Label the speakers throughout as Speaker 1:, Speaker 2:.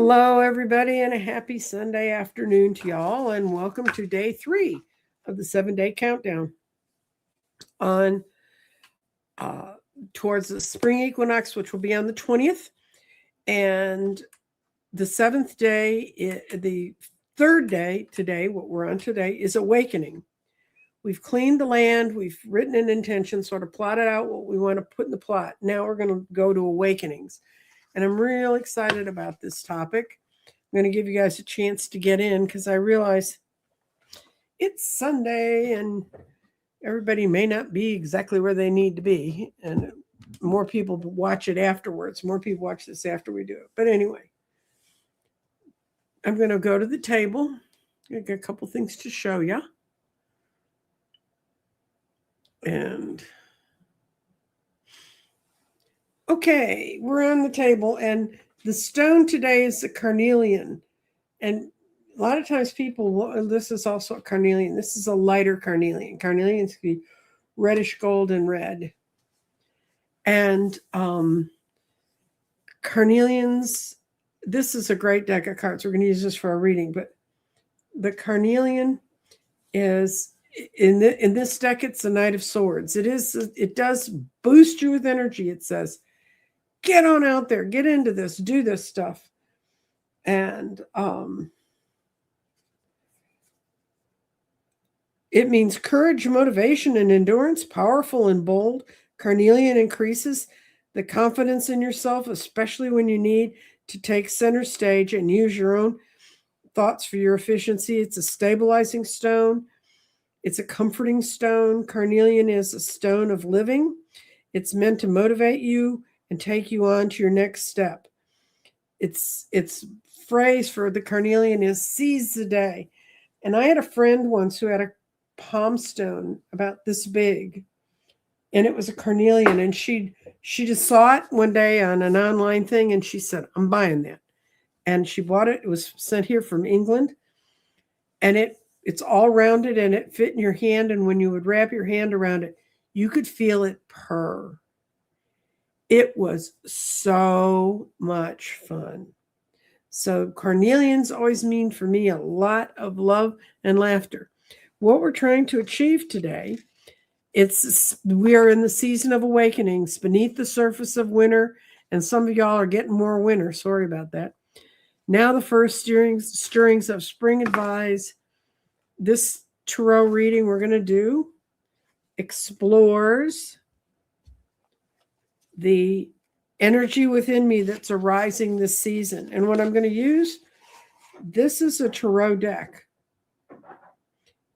Speaker 1: Hello, everybody, and a happy Sunday afternoon to y'all, and welcome to day 3 of the 7-day countdown on towards the spring equinox, which will be on the 20th, and the 7th day, the 3rd day today, what we're on today, is awakening. We've cleaned the land, we've written an intention, sort of plotted out what we want to put in the plot. Now we're going to go to awakenings, and I'm real excited about this topic. I'm going to give you guys a chance to get in because I realize it's Sunday and everybody may not be exactly where they need to be. And more people watch it afterwards. More people watch this after we do it. But anyway, I'm going to go to the table. I got a couple things to show you. And okay, we're on the table. And the stone today is the carnelian. And a lot of times people, this is also a carnelian. This is a lighter carnelian. Carnelians can be reddish gold and red. And carnelians, this is a great deck of cards. We're going to use this for our reading. But the carnelian is, in this deck, it's the Knight of Swords. It does boost you with energy. It says, get on out there, get into this, do this stuff. And it means courage, motivation, and endurance, powerful and bold. Carnelian increases the confidence in yourself, especially when you need to take center stage and use your own thoughts for your efficiency. It's a stabilizing stone. It's a comforting stone. Carnelian is a stone of living. It's meant to motivate you and take you on to your next step. Its phrase for the carnelian is seize the day. And I had a friend once who had a palm stone about this big, and it was a carnelian, and she just saw it one day on an online thing, and she said, I'm buying that. And she bought it. It was sent here from England, and it's all rounded, and it fit in your hand, and when you would wrap your hand around it, you could feel it purr. It was so much fun. So carnelians always mean for me a lot of love and laughter. What we're trying to achieve today, we are in the season of awakenings, beneath the surface of winter, and some of y'all are getting more winter. Sorry about that. Now the first stirrings of spring advise. This tarot reading we're going to do explores the energy within me that's arising this season. And what I'm going to use, this is a tarot deck.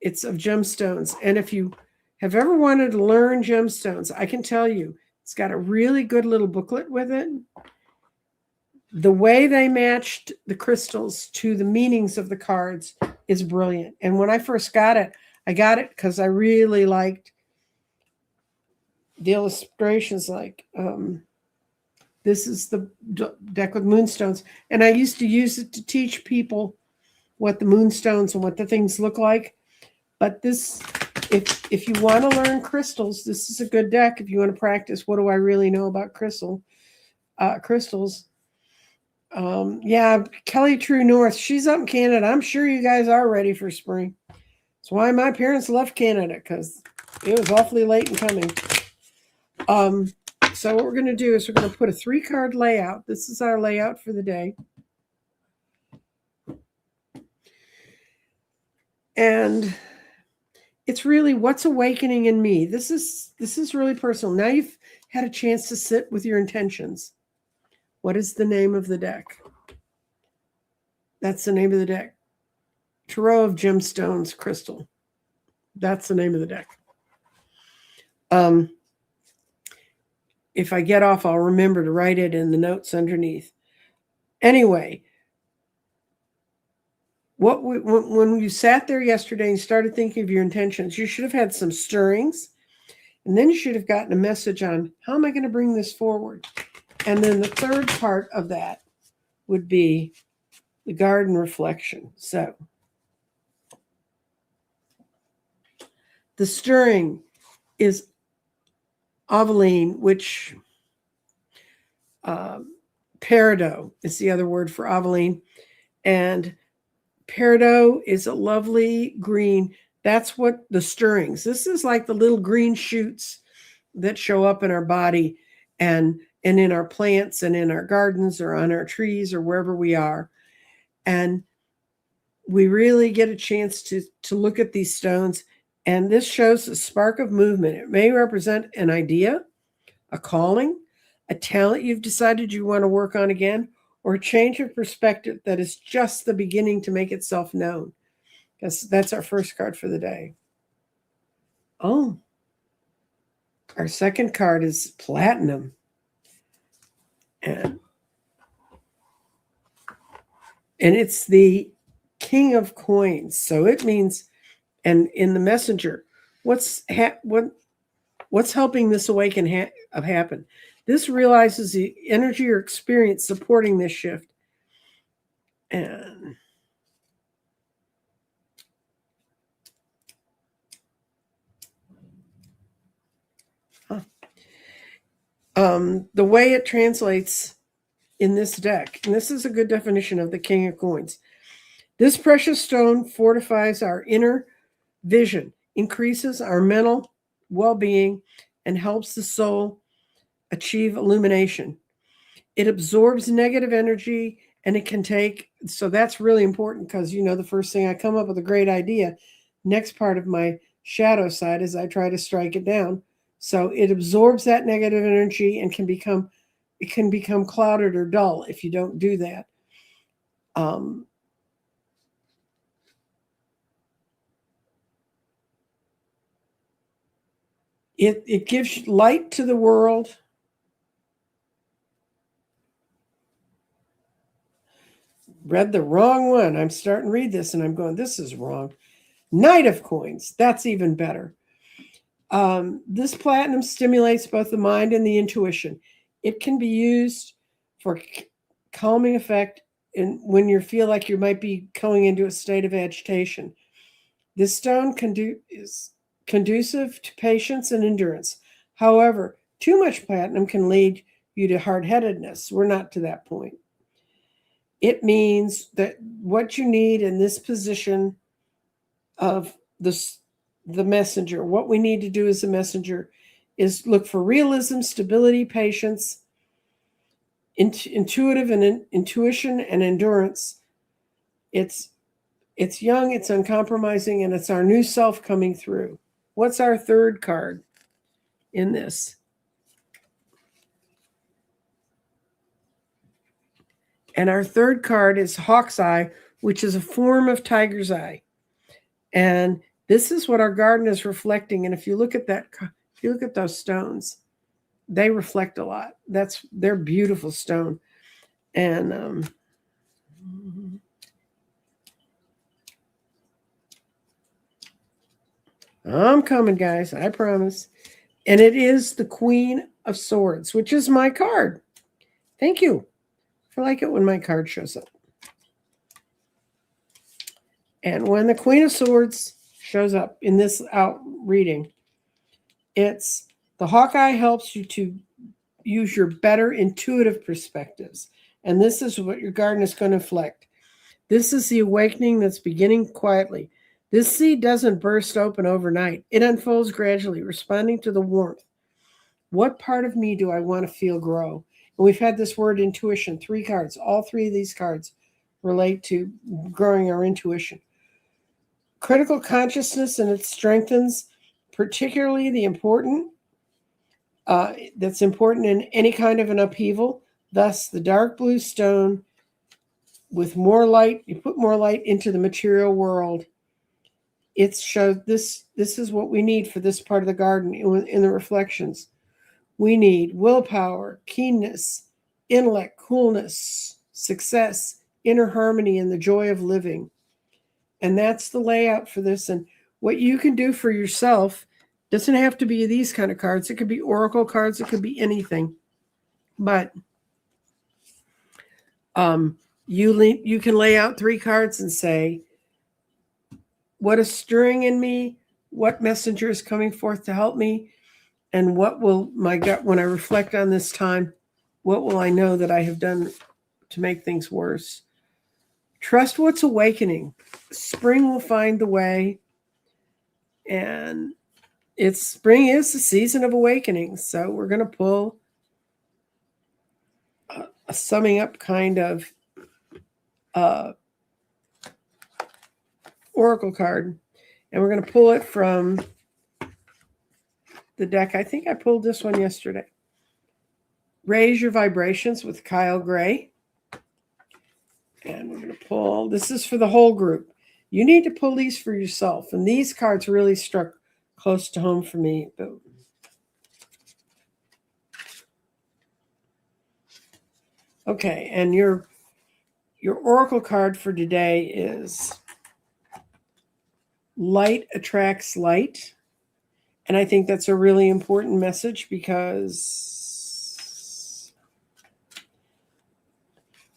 Speaker 1: It's of gemstones. And if you have ever wanted to learn gemstones, I can tell you, it's got a really good little booklet with it. The way they matched the crystals to the meanings of the cards is brilliant. And when I first got it, I got it because I really liked the illustrations. Like this is the deck with moonstones. And I used to use it to teach people what the moonstones and what the things look like. But this, if you want to learn crystals, this is a good deck. If you want to practice, what do I really know about crystals? Yeah, Kelly True North, she's up in Canada. I'm sure you guys are ready for spring. That's why my parents left Canada, because it was awfully late in coming. So what we're going to do is we're going to put a 3-card layout. This is our layout for the day. And it's really what's awakening in me. This is really personal. Now you've had a chance to sit with your intentions. What is the name of the deck? That's the name of the deck. Tarot of Gemstones Crystal. That's the name of the deck. If I get off, I'll remember to write it in the notes underneath. Anyway, when you sat there yesterday and started thinking of your intentions, you should have had some stirrings, and then you should have gotten a message on how am I going to bring this forward. And then the third part of that would be the garden reflection. So the stirring is Aveline, which peridot is the other word for avaline. And peridot is a lovely green. That's what the stirrings. This is like the little green shoots that show up in our body and in our plants and in our gardens or on our trees or wherever we are. And we really get a chance to look at these stones. And this shows a spark of movement. It may represent an idea, a calling, a talent you've decided you want to work on again, or a change of perspective that is just the beginning to make itself known. That's our first card for the day. Oh, our second card is platinum. And it's the King of Coins. So it means, and in the messenger, what's helping this awaken happen? This realizes the energy or experience supporting this shift. And the way it translates in this deck, and this is a good definition of the King of Coins. This precious stone fortifies our inner vision, increases our mental well-being, and helps the soul achieve illumination. It absorbs negative energy, and it can take, so that's really important because, the first thing I come up with a great idea, next part of my shadow side is I try to strike it down. So it absorbs that negative energy and can become clouded or dull if you don't do that. It gives light to the world. Read the wrong one. I'm starting to read this and I'm going, this is wrong. Knight of Coins. That's even better. This platinum stimulates both the mind and the intuition. It can be used for calming effect when you feel like you might be going into a state of agitation. This stone is conducive to patience and endurance. However, too much platinum can lead you to hard-headedness. We're not to that point. It means that what you need in this position of the messenger, what we need to do as a messenger is look for realism, stability, patience, intuitive and intuition and endurance. It's young, it's uncompromising, and it's our new self coming through. What's our third card in this? And our third card is Hawk's Eye, which is a form of tiger's eye. And this is what our garden is reflecting. And if you look at those stones, they reflect a lot. They're beautiful stone. And I'm coming, guys. I promise. And it is the Queen of Swords, which is my card. Thank you. I like it when my card shows up. And when the Queen of Swords shows up in this out reading, it's the Hawkeye helps you to use your better intuitive perspectives. And this is what your garden is going to reflect. This is the awakening that's beginning quietly. This seed doesn't burst open overnight. It unfolds gradually, responding to the warmth. What part of me do I want to feel grow? And we've had this word intuition, 3 cards. All 3 of these cards relate to growing our intuition. Critical consciousness, and it strengthens particularly the important, that's important in any kind of an upheaval. Thus, the dark blue stone with more light, you put more light into the material world. It shows this is what we need for this part of the garden in the reflections. We need willpower, keenness, intellect, coolness, success, inner harmony, and the joy of living. And that's the layout for this. And what you can do for yourself doesn't have to be these kind of cards. It could be oracle cards. It could be anything. But you can lay out 3 cards and say, what is stirring in me? What messenger is coming forth to help me? And what will my gut, when I reflect on this time, What will I know that I have done to make things worse? Trust what's awakening. Spring will find the way. And spring is the season of awakening. So we're going to pull a summing up kind of oracle card. And we're going to pull it from the deck. I think I pulled this one yesterday. Raise Your Vibrations with Kyle Gray. And we're going to pull, this is for the whole group. You need to pull these for yourself. And these cards really struck close to home for me. Boom. Okay, and your oracle card for today is Light Attracts Light. And I think that's a really important message because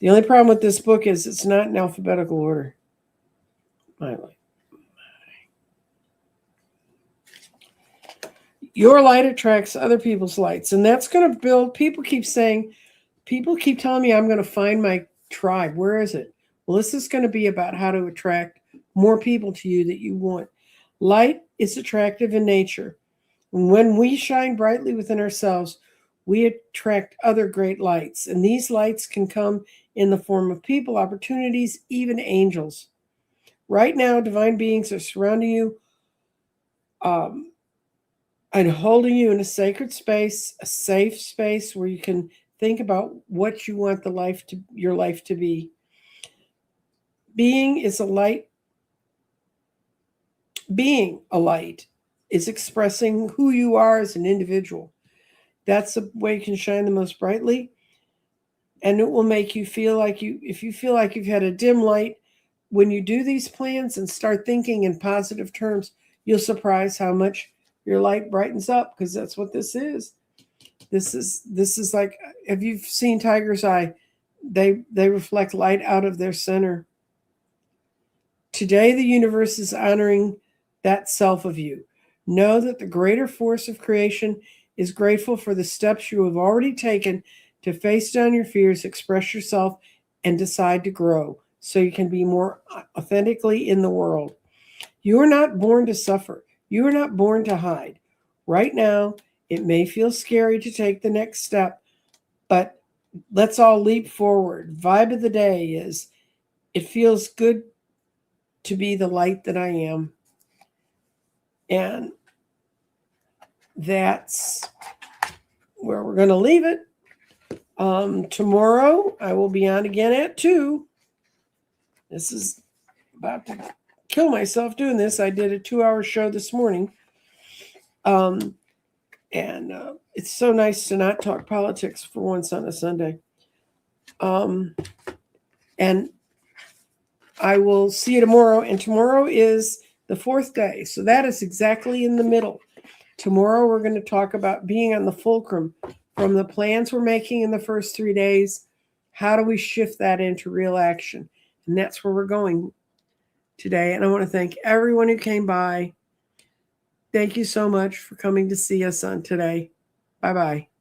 Speaker 1: the only problem with this book is it's not in alphabetical order. My light. Your light attracts other people's lights. And that's going to build, people keep telling me I'm going to find my tribe. Where is it? Well, this is going to be about how to attract more people to you that you want. Light is attractive in nature. When we shine brightly within ourselves, we attract other great lights. And these lights can come in the form of people, opportunities, even angels. Right now, divine beings are surrounding you and holding you in a sacred space, a safe space where you can think about what you want your life to be. Being a light is expressing who you are as an individual. That's the way you can shine the most brightly. And it will make you feel like if you feel like you've had a dim light, when you do these plans and start thinking in positive terms, you'll surprise how much your light brightens up, because that's what this is. This is like, have you seen tiger's eye? They reflect light out of their center. Today, the universe is honoring that self of you. Know that the greater force of creation is grateful for the steps you have already taken to face down your fears, express yourself, and decide to grow so you can be more authentically in the world. You are not born to suffer. You are not born to hide. Right now, it may feel scary to take the next step, but let's all leap forward. Vibe of the day is, it feels good to be the light that I am. And that's where we're going to leave it. Tomorrow, I will be on again at 2. This is about to kill myself doing this. I did a 2-hour show this morning. And it's so nice to not talk politics for once on a Sunday. And I will see you tomorrow. And tomorrow is the 4th day. So that is exactly in the middle. Tomorrow, we're going to talk about being on the fulcrum from the plans we're making in the first 3 days. How do we shift that into real action? And that's where we're going today. And I want to thank everyone who came by. Thank you so much for coming to see us on today. Bye-bye.